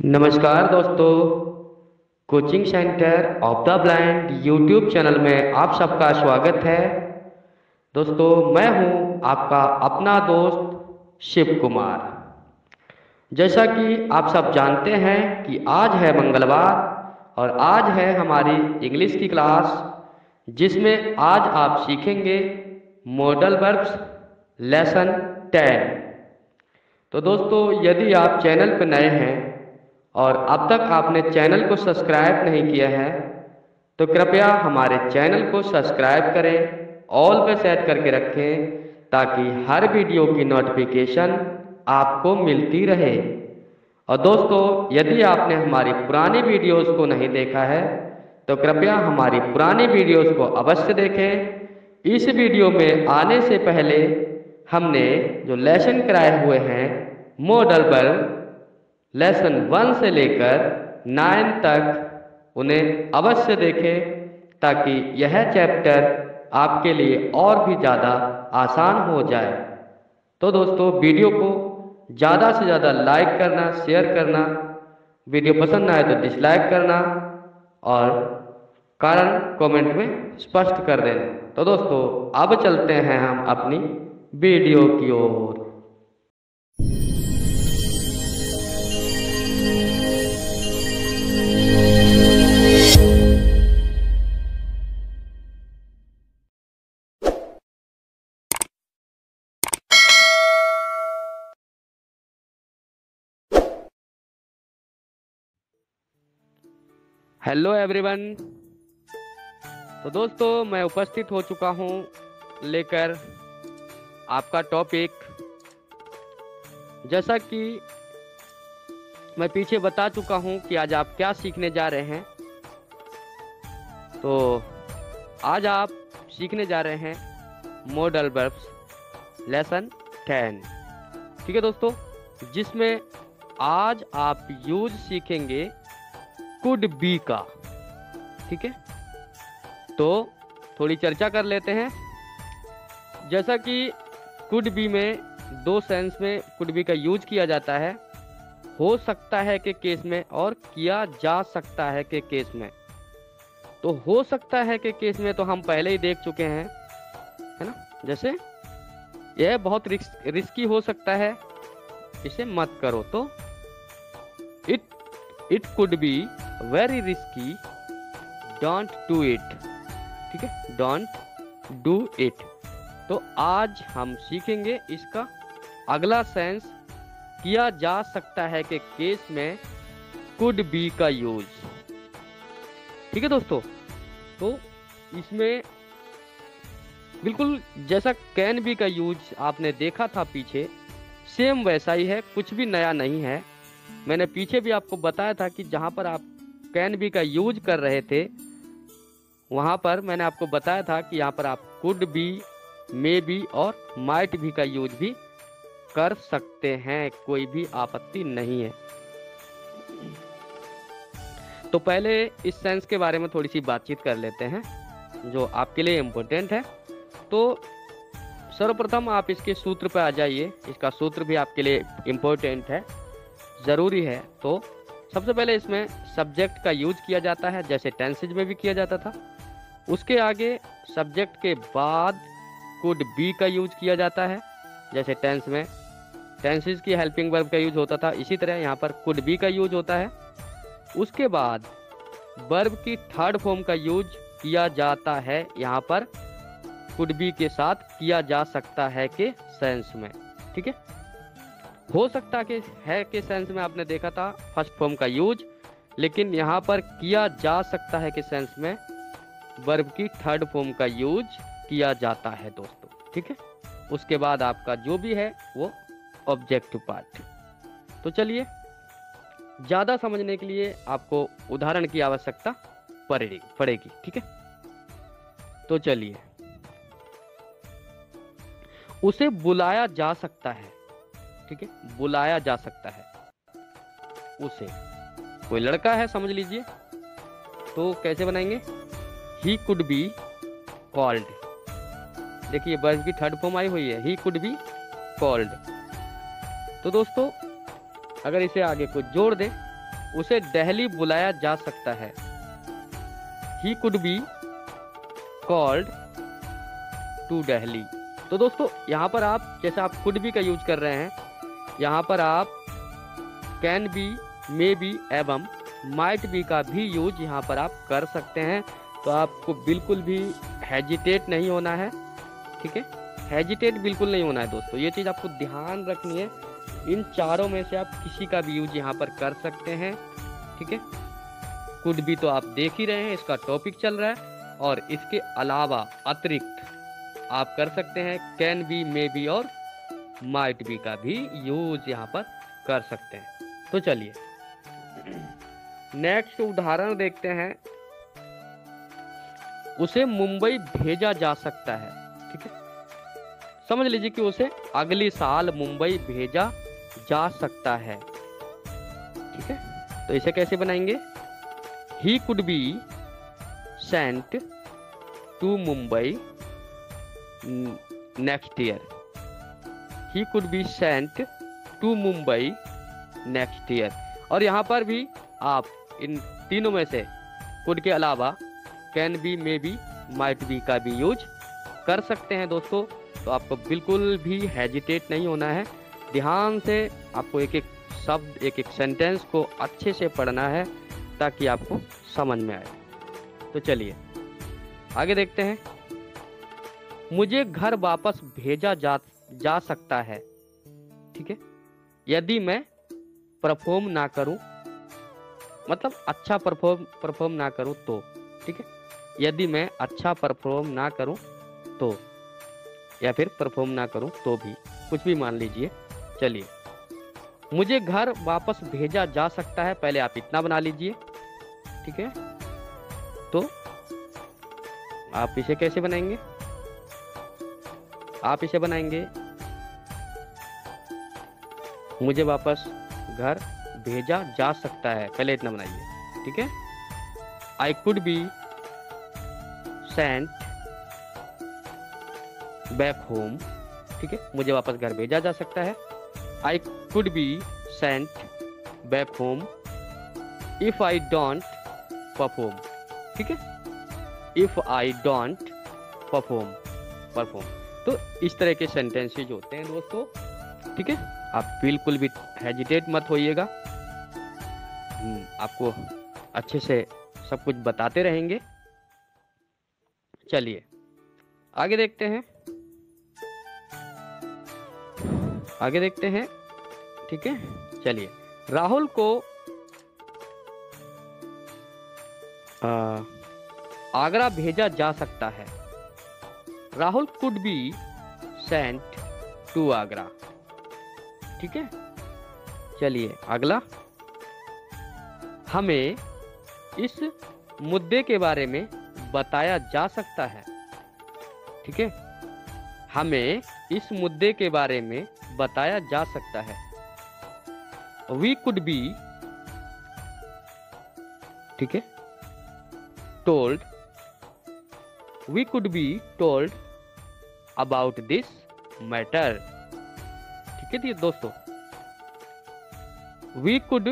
नमस्कार दोस्तों। Coaching centre of the blind YouTube channel में आप सबका स्वागत है। दोस्तों, मैं हूं आपका अपना दोस्त शिव कुमार। जैसा कि आप सब जानते हैं कि आज है मंगलवार और आज है हमारी इंग्लिश की क्लास, जिसमें आज आप सीखेंगे मॉडल वर्ब्स लेसन 10। तो दोस्तों, यदि आप चैनल पर नए हैं और अब तक आपने चैनल को सब्सक्राइब नहीं किया है तो कृपया हमारे चैनल को सब्सक्राइब करें, ऑल पे सेट करके रखें ताकि हर वीडियो की नोटिफिकेशन आपको मिलती रहे। और दोस्तों, यदि आपने हमारी पुरानी वीडियोस को नहीं देखा है तो कृपया हमारी पुरानी वीडियोस को अवश्य देखें। इस वीडियो में आने से पहले हमने जो लेसन कराए हुए हैं मॉडल वर्ब लेसन 1 से लेकर 9 तक, उन्हें अवश्य देखें ताकि यह चैप्टर आपके लिए और भी ज़्यादा आसान हो जाए। तो दोस्तों, वीडियो को ज़्यादा से ज़्यादा लाइक करना, शेयर करना, वीडियो पसंद आए तो डिसलाइक करना और कारण कमेंट में स्पष्ट कर देना। तो दोस्तों, अब चलते हैं हम अपनी वीडियो की ओर। Hello everyone. तो दोस्तों, मैं उपस्थित हो चुका हूं लेकर आपका टॉपिक। जैसा कि मैं पीछे बता चुका हूं कि आज आप क्या सीखने जा रहे हैं, तो आज आप सीखने जा रहे हैं मॉडल वर्ब्स लेसन 10। ठीक है दोस्तों, जिसमें आज आप यूज सीखेंगे कुड बी का। ठीक है, तो थोड़ी चर्चा कर लेते हैं। जैसा कि कुड बी में दो सेंस में कुड बी का यूज किया जाता है, हो सकता है के केस में और किया जा सकता है के केस में। तो हो सकता है के केस में तो हम पहले ही देख चुके हैं, है ना। जैसे यह बहुत रिस्की हो सकता है, इसे मत करो। तो it could be very risky, don't do it. ठीक है, डोंट डू इट। तो आज हम सीखेंगे इसका अगला सेंस, किया जा सकता है के केस में कुड बी का यूज। ठीक है दोस्तों, तो इसमें बिल्कुल जैसा कैन बी का यूज आपने देखा था पीछे, सेम वैसा ही है, कुछ भी नया नहीं है। मैंने पीछे भी आपको बताया था कि जहां पर आप कैन बी का यूज कर रहे थे, वहां पर मैंने आपको बताया था कि यहाँ पर आप कुड बी, मे बी और माइट भी का यूज भी कर सकते हैं, कोई भी आपत्ति नहीं है। तो पहले इस सेंस के बारे में थोड़ी सी बातचीत कर लेते हैं जो आपके लिए इम्पोर्टेंट है। तो सर्वप्रथम आप इसके सूत्र पर आ जाइए। इसका सूत्र भी आपके लिए इम्पोर्टेंट है, ज़रूरी है। तो सबसे पहले इसमें सब्जेक्ट का यूज किया जाता है, जैसे टेंसेज में भी किया जाता था। उसके आगे सब्जेक्ट के बाद कुड बी का यूज किया जाता है, जैसे टेंस में टेंसेज की हेल्पिंग वर्ब का यूज होता था, इसी तरह यहाँ पर कुड बी का यूज होता है। उसके बाद वर्ब की थर्ड फॉर्म का यूज किया जाता है, यहाँ पर कुड बी के साथ किया जा सकता है के सेंस में। ठीक है, हो सकता है के सेंस में आपने देखा था फर्स्ट फॉर्म का यूज, लेकिन यहाँ पर किया जा सकता है के सेंस में वर्ब की थर्ड फॉर्म का यूज किया जाता है दोस्तों। ठीक है, उसके बाद आपका जो भी है वो ऑब्जेक्टिव पार्ट। तो चलिए, ज़्यादा समझने के लिए आपको उदाहरण की आवश्यकता पड़ेगी। ठीक है, तो चलिए, उसे बुलाया जा सकता है। ठीक है, बुलाया जा सकता है उसे। कोई लड़का है समझ लीजिए, तो कैसे बनाएंगे, ही कुड बी कॉल्ड। देखिए वर्ब की थर्ड फॉर्म आई हुई है, ही कुड बी कॉल्ड। तो दोस्तों, अगर इसे आगे को जोड़ दें उसे दिल्ली बुलाया जा सकता है। He could be called to Delhi. तो दोस्तों यहाँ पर आप जैसे आप कुड बी का यूज कर रहे हैं, यहाँ पर आप कैन बी, मे बी एवं माइट बी का भी यूज यहाँ पर आप कर सकते हैं। तो आपको बिल्कुल भी हेजिटेट नहीं होना है, ठीक है, हेजिटेट बिल्कुल नहीं होना है दोस्तों, ये चीज़ आपको ध्यान रखनी है। इन चारों में से आप किसी का भी यूज यहाँ पर कर सकते हैं, ठीक है। कुड बी तो आप देख ही रहे हैं, इसका टॉपिक चल रहा है, और इसके अलावा अतिरिक्त आप कर सकते हैं कैन बी, मे बी और माइट बी का भी यूज यहाँ पर कर सकते हैं। तो चलिए नेक्स्ट उदाहरण देखते हैं। उसे मुंबई भेजा जा सकता है, ठीक है, समझ लीजिए कि उसे अगली साल मुंबई भेजा जा सकता है, ठीक है। तो इसे कैसे बनाएंगे? He could be sent to Mumbai next year. He could be sent to Mumbai next year. और यहाँ पर भी आप इन तीनों में से कुड के अलावा can be, may be, might be का भी यूज कर सकते हैं दोस्तों। तो आपको बिल्कुल भी हेजिटेट नहीं होना है, ध्यान से आपको एक एक शब्द, एक एक सेंटेंस को अच्छे से पढ़ना है ताकि आपको समझ में आए। तो चलिए आगे देखते हैं। मुझे घर वापस भेजा जा सकता है, ठीक है, यदि मैं परफॉर्म ना करूं, मतलब अच्छा परफॉर्म ना करूं तो, ठीक है, यदि मैं अच्छा परफॉर्म ना करूं तो, या फिर परफॉर्म ना करूं तो भी, कुछ भी मान लीजिए। चलिए, मुझे घर वापस भेजा जा सकता है, पहले आप इतना बना लीजिए, ठीक है। तो आप इसे कैसे बनाएंगे? आप इसे बनाएंगे मुझे वापस घर भेजा जा सकता है, पहले इतना बनाइए, ठीक है। I could be Saint back home, ठीक है, मुझे वापस घर भेजा जा सकता है। I could be Saint back home if I don't perform, ठीक है, इफ आई डोंट परफॉर्म। तो इस तरह के सेंटेंसेज होते हैं दोस्तों, ठीक है। आप बिल्कुल भी हेजिटेट मत होइएगा, आपको अच्छे से सब कुछ बताते रहेंगे। चलिए आगे देखते हैं, ठीक है। चलिए, राहुल को आगरा भेजा जा सकता है। Rahul could be sent to Agra, ठीक है। चलिए अगला, हमें इस मुद्दे के बारे में बताया जा सकता है, ठीक है, हमें इस मुद्दे के बारे में बताया जा सकता है। वी कुड बी, ठीक है, told, we could be told about this matter, ठीक है दोस्तों, we could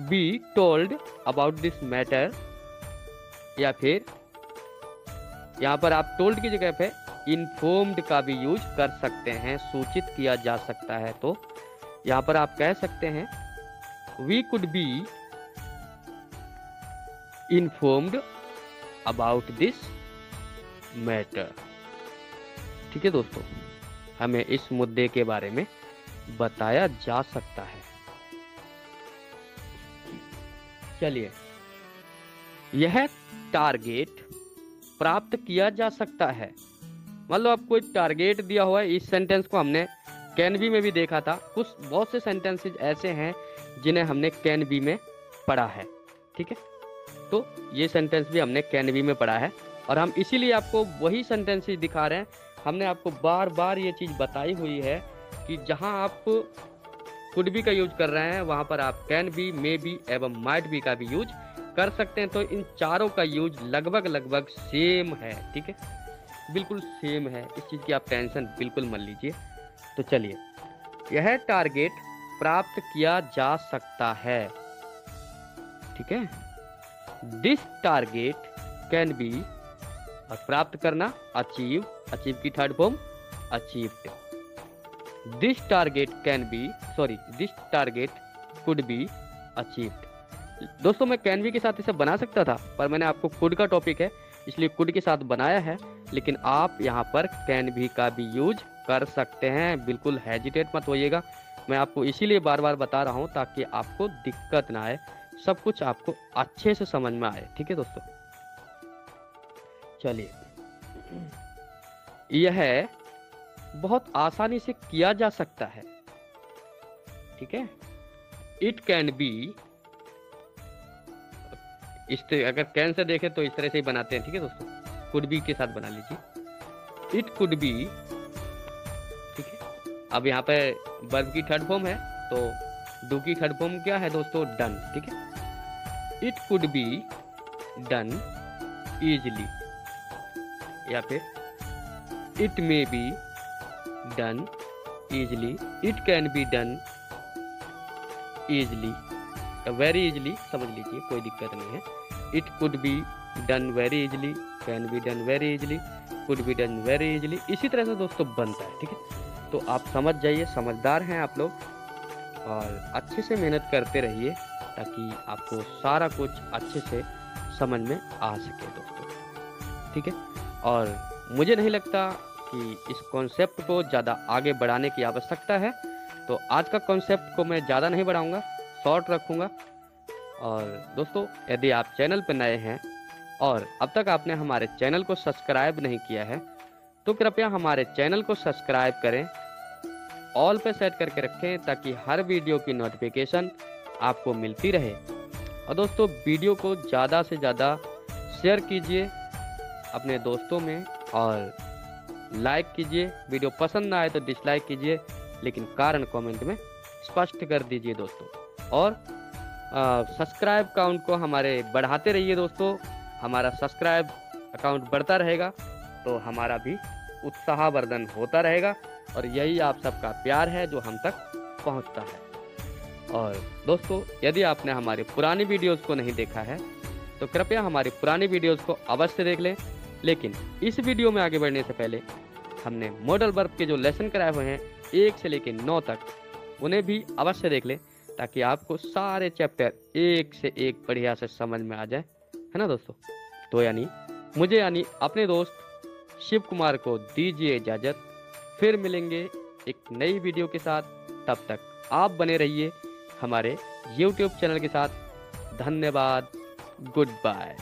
be told about this matter, या फिर यहाँ पर आप टोल्ड की जगह पे इन्फॉर्म्ड का भी यूज कर सकते हैं, सूचित किया जा सकता है। तो यहाँ पर आप कह सकते हैं we could be informed about this matter, ठीक है दोस्तों, हमें इस मुद्दे के बारे में बताया जा सकता है। चलिए, यह टारगेट प्राप्त किया जा सकता है। मान लो आपको एक टारगेट दिया हुआ है, इस सेंटेंस को हमने कैन बी में भी देखा था। कुछ बहुत से सेंटेंसेज ऐसे हैं जिन्हें हमने कैन बी में पढ़ा है, ठीक है। तो ये सेंटेंस भी हमने कैन बी में पढ़ा है, और हम इसीलिए आपको वही सेंटेंसेज दिखा रहे हैं। हमने आपको बार बार ये चीज़ बताई हुई है कि जहां आप कुड बी का यूज कर रहे हैं वहां पर आप कैन बी, मे बी एवं माइट बी का भी यूज कर सकते हैं। तो इन चारों का यूज लगभग सेम है, ठीक है, बिल्कुल सेम है, इस चीज़ की आप टेंशन बिल्कुल मत लीजिए। तो चलिए, यह टारगेट प्राप्त किया जा सकता है, ठीक है। दिस टारगेट कैन बी, और प्राप्त करना अचीव, अचीव की third form achieved. This target can be, sorry this target could be achieved. दोस्तों मैं कैन बी के साथ इसे बना सकता था, पर मैंने आपको कुड का टॉपिक है इसलिए कुड के साथ बनाया है, लेकिन आप यहाँ पर कैन बी का भी यूज कर सकते हैं, बिल्कुल हेजिटेट मत होइएगा। मैं आपको इसीलिए बार बार बता रहा हूँ ताकि आपको दिक्कत ना आए, सब कुछ आपको अच्छे से समझ में आए, ठीक है दोस्तों। चलिए, यह बहुत आसानी से किया जा सकता है, ठीक है। इट कैन बी, इस अगर कैन से देखें तो इस तरह से ही बनाते हैं, ठीक है दोस्तों। कुड बी के साथ बना लीजिए, इट कुड बी, ठीक है। अब यहाँ पे वर्ब की थर्ड फॉर्म है तो डू की थर्ड फॉर्म क्या है दोस्तों, डन, ठीक है। It could be done easily, या फिर it may be done easily, it can be done easily, very easily समझ लीजिए, कोई दिक्कत नहीं है। It could be done very easily, can be done very easily, could be done very easily, इसी तरह से दोस्तों बनता है, ठीक है। तो आप समझ जाइए, समझदार हैं आप लोग, और अच्छे से मेहनत करते रहिए ताकि आपको सारा कुछ अच्छे से समझ में आ सके दोस्तों, ठीक है। और मुझे नहीं लगता कि इस कॉन्सेप्ट को ज़्यादा आगे बढ़ाने की आवश्यकता है, तो आज का कॉन्सेप्ट को मैं ज़्यादा नहीं बढ़ाऊंगा, शॉर्ट रखूंगा। और दोस्तों यदि आप चैनल पर नए हैं और अब तक आपने हमारे चैनल को सब्सक्राइब नहीं किया है तो कृपया हमारे चैनल को सब्सक्राइब करें, ऑल पे सेट करके रखें ताकि हर वीडियो की नोटिफिकेशन आपको मिलती रहे। और दोस्तों वीडियो को ज़्यादा से ज़्यादा शेयर कीजिए अपने दोस्तों में, और लाइक कीजिए। वीडियो पसंद ना आए तो डिसलाइक कीजिए, लेकिन कारण कमेंट में स्पष्ट कर दीजिए दोस्तों। और सब्सक्राइब काउंट को हमारे बढ़ाते रहिए दोस्तों, हमारा सब्सक्राइब अकाउंट बढ़ता रहेगा तो हमारा भी उत्साहवर्धन होता रहेगा, और यही आप सबका प्यार है जो हम तक पहुंचता है। और दोस्तों यदि आपने हमारे पुरानी वीडियोस को नहीं देखा है तो कृपया हमारी पुरानी वीडियोस को अवश्य देख लें, लेकिन इस वीडियो में आगे बढ़ने से पहले हमने मॉडल वर्ब के जो लेसन कराए हुए हैं 1 से लेकर 9 तक, उन्हें भी अवश्य देख लें ताकि आपको सारे चैप्टर एक से एक बढ़िया से समझ में आ जाए, है ना दोस्तों। तो मुझे अपने दोस्त शिव कुमार को दीजिए इजाजत, फिर मिलेंगे एक नई वीडियो के साथ। तब तक आप बने रहिए हमारे YouTube चैनल के साथ। धन्यवाद, गुड बाय।